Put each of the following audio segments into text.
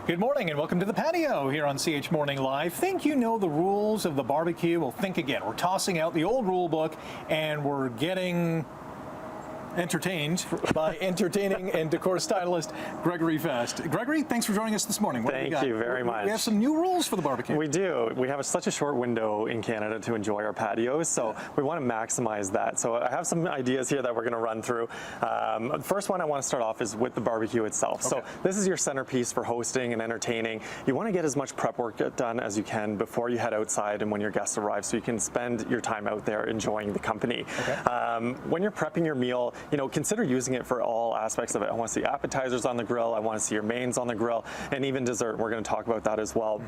Good morning and welcome to the patio here on CH Morning Live. Think you know the rules of the barbecue? Well, think again. We're tossing out the old rule book and we're getting entertained by entertaining and decor stylist Gregory Fast. Gregory, thanks for joining us this morning. Thank you very much. We have some new rules for the barbecue. We do. We have such a short window in Canada to enjoy our patios, so we want to maximize that. So I have some ideas here that we're going to run through. The first one I want to start off is with the barbecue itself. Okay. So this is your centerpiece for hosting and entertaining. You want to get as much prep work done as you can before you head outside and when your guests arrive, so you can spend your time out there enjoying the company. Okay. When you're prepping your meal, consider using it for all aspects of it. I want to see appetizers on the grill. I want to see your mains on the grill, and even dessert. We're going to talk about that as well.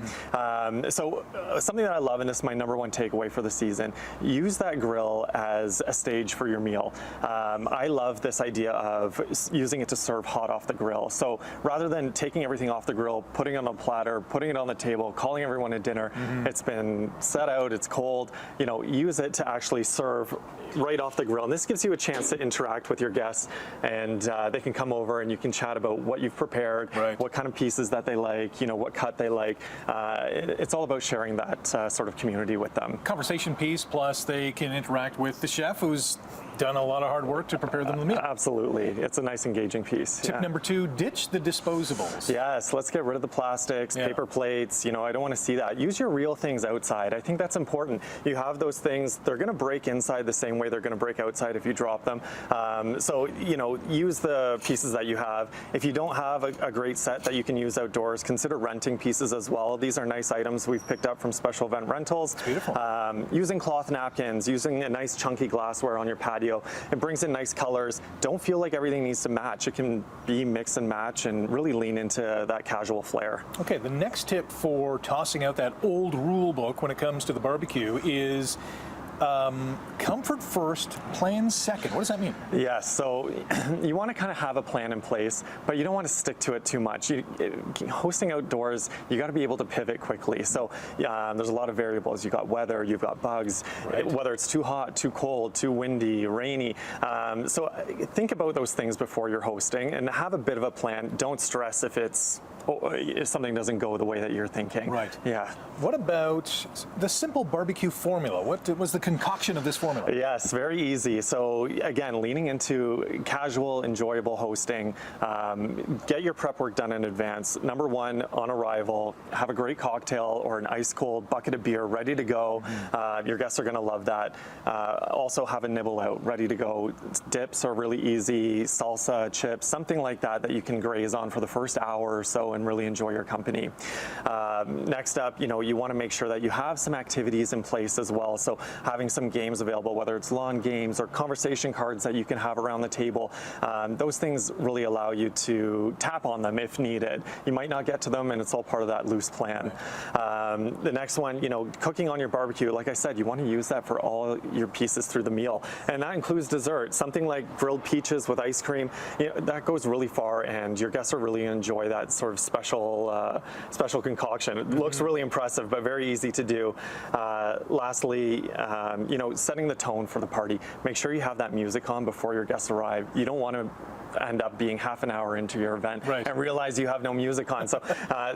So something that I love, and this is my #1 takeaway for the season, use that grill as a stage for your meal. I love this idea of using it to serve hot off the grill. So rather than taking everything off the grill, putting it on a platter, putting it on the table, calling everyone to dinner, it's been set out, it's cold, use it to actually serve right off the grill. And this gives you a chance to interact with your guests, and they can come over and you can chat about what you've prepared, what kind of pieces that they like, what cut they like. It's all about sharing that sort of community with them. Conversation piece, plus they can interact with the chef who's done a lot of hard work to prepare them the meal. Absolutely. It's a nice engaging piece. Tip number 2, ditch the disposables. Yes, let's get rid of the plastics, paper plates. I don't want to see that. Use your real things outside. I think that's important. You have those things, they're going to break inside the same way they're going to break outside if you drop them. So, use the pieces that you have. If you don't have a great set that you can use outdoors, consider renting pieces as well. These are nice items we've picked up from special event rentals. It's beautiful. Using cloth napkins, using a nice chunky glassware on your patio. It brings in nice colors. Don't feel like everything needs to match. It can be mix and match and really lean into that casual flair. Okay, the next tip for tossing out that old rule book when it comes to the barbecue is comfort first, plan second. What does that mean? Yes, so you want to kind of have a plan in place, but you don't want to stick to it too much. Hosting outdoors, you got to be able to pivot quickly. So there's a lot of variables. You've got weather, you've got bugs, whether it's too hot, too cold, too windy, rainy. So think about those things before you're hosting and have a bit of a plan. Don't stress if something doesn't go the way that you're thinking. Right. Yeah. What about the simple barbecue formula? What was the concoction of this formula? Yes, very easy. So again, leaning into casual, enjoyable hosting. Get your prep work done in advance. Number 1, on arrival, have a great cocktail or an ice cold bucket of beer ready to go. Your guests are going to love that. Also have a nibble out ready to go. Dips are really easy. Salsa, chips, something like that you can graze on for the first hour or so and really enjoy your company. Next up, you want to make sure that you have some activities in place as well. So having some games available, whether it's lawn games or conversation cards that you can have around the table, those things really allow you to tap on them if needed. You might not get to them, and it's all part of that loose plan. The next one, cooking on your barbecue. Like I said, you want to use that for all your pieces through the meal, and that includes dessert. Something like grilled peaches with ice cream, that goes really far, and your guests are really enjoy that sort of special concoction. It looks really impressive, but very easy to do. Lastly, setting the tone for the party. Make sure you have that music on before your guests arrive. You don't want to end up being half an hour into your event and realize you have no music on. So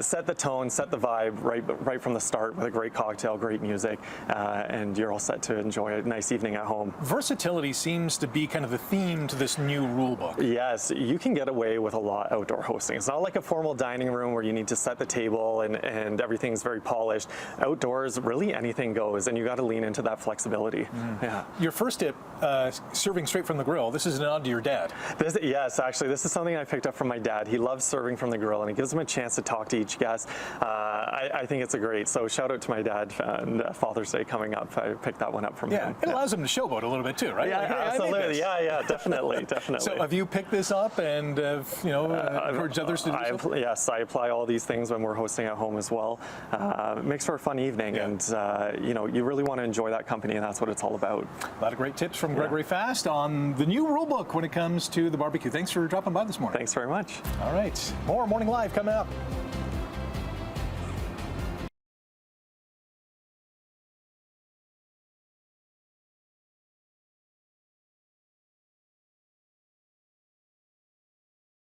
set the tone, set the vibe right from the start with a great cocktail, great music, and you're all set to enjoy a nice evening at home. Versatility seems to be kind of the theme to this new rule book. Yes, you can get away with a lot outdoor hosting. It's not like a formal dining room where you need to set the table and everything's very polished. Outdoors, really anything goes, and you got to lean into that flexibility. Yeah. Your first tip, serving straight from the grill. This is an nod to your dad. Yes, actually, this is something I picked up from my dad. He loves serving from the grill, and it gives him a chance to talk to each guest. I think it's great. So shout out to my dad, and Father's Day coming up. I picked that one up from him. It allows him to showboat a little bit too, right? Yeah, absolutely. Yeah, definitely. So have you picked this up and encouraged others to do so? Yes, I apply all these things when we're hosting at home as well. It makes for a fun evening, and you really want to enjoy that company, and that's what it's all about. A lot of great tips from Gregory Fast on the new rule book when it comes to the barbecue. Thanks for dropping by this morning. Thanks very much. All right, more Morning Live coming up.